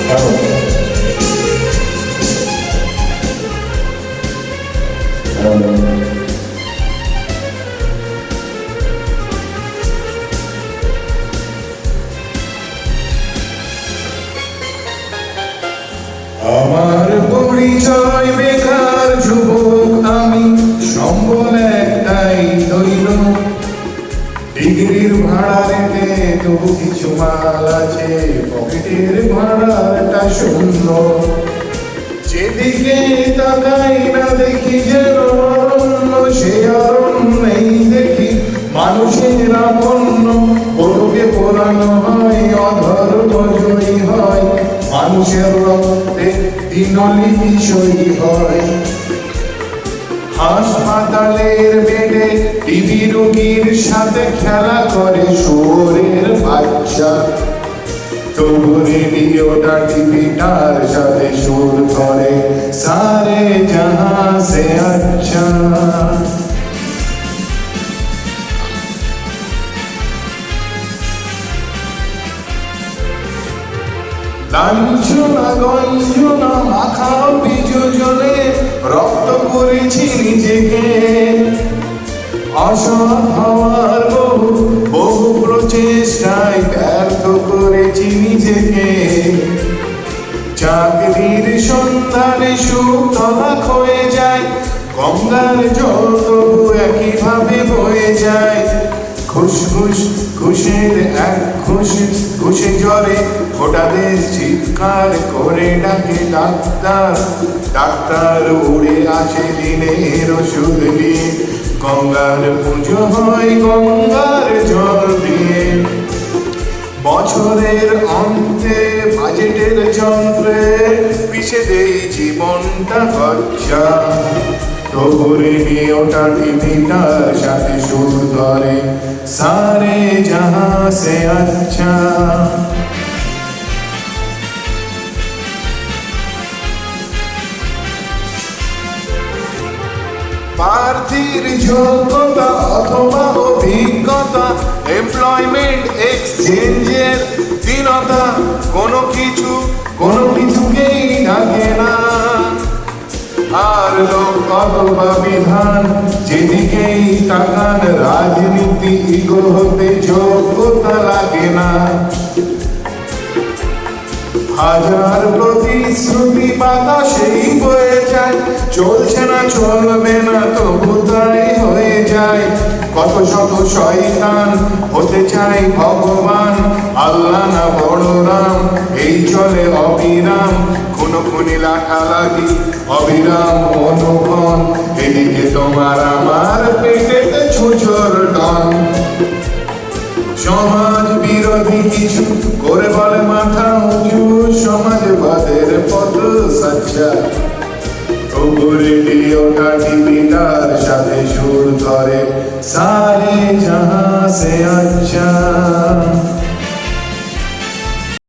আমার পরিচয় বেকার যুবক আমি, সম্বল একটাই দৈন, ডিগ্রির ভাড়া রেটে তবু কিছু মাল আছে, পকেটের ভাড়াটা শূন্য। যেদিকে তাকাই না দেখি যেন অরণ্য, সে অরণ্যেই দেখি মানুষের আপন্ন। পড়বে পোড়ানো হয়, অধর্ম জয়ী হয়, মানুষের রক্তে দিনলিপি সই হয়। হাসপাতালের বেডে টিবি রোগীর সাথে খেলা করে শুয়োরের বাচ্চা, তবু রেডিওটা টিভিটার সাথে সুর করে সারে জাহাঁ সে আচ্ছা। লাঞ্ছনা গঞ্জনা মাখা বিযোজনে রক্ত করেছি নিজেকে, অসৎ হওয়ার বহু প্রচেষ্টায় ব্যর্থ করেছি নিজেকে। চাকরির সন্ধানে সুখ তলাক হয়ে যায়, গঙ্গার জল তবু একইভাবে বয়ে যায়। ঘুষের এক ঘুষে জ্বরে ফোটাদের চিৎকার করে ডাকে ডাক্তার। ডাক্তার উড়ে আসে দিনের ওষুধ নিয়ে, গঙ্গার পুজো হয় গঙ্গার জল দিয়ে। বছরের অন্তে বাজেটের যন্ত্রে পিছে দেই জীবনটা খরচা, তবু রেডিওটা টিভিটার সাথে সুর ধরে সারে জাহাঁ সে আচ্ছা। প্রার্থীর যোগ্যতা অথবা অভিজ্ঞতা, এমপ্লয়মেন্ট এক্সচেঞ্জের দীনতা, কোনো কিছুকেই ডাকে না। আর লোক অথবা বিধান যেদিকেই তাকান, রাজনীতি ইগো হতে যোগ্যতা লাগে না। হাজার প্রতিশ্রুতি বাতাসেই বয়ে যায়, চলছে না চলবে না তবু তাই হয়ে যায়। কত শত শয়তান হতে চাই ভগবান, আল্লাহ না বড় রাম, এই চলে অবিরাম। খুনোখুনি লাঠালাঠি অবিরাম অনুপন, এদিকে তোমার আমার পেটেতে ছুঁচোর টান। সমাজ বিরোধী কিছু করে বলে মাথা উঁচু, সমাজবাদের পথ সাচ্চা, তবু রেডিওটা টিভিটার সাথে সুর করে সারে জাহাঁ সে আচ্ছা।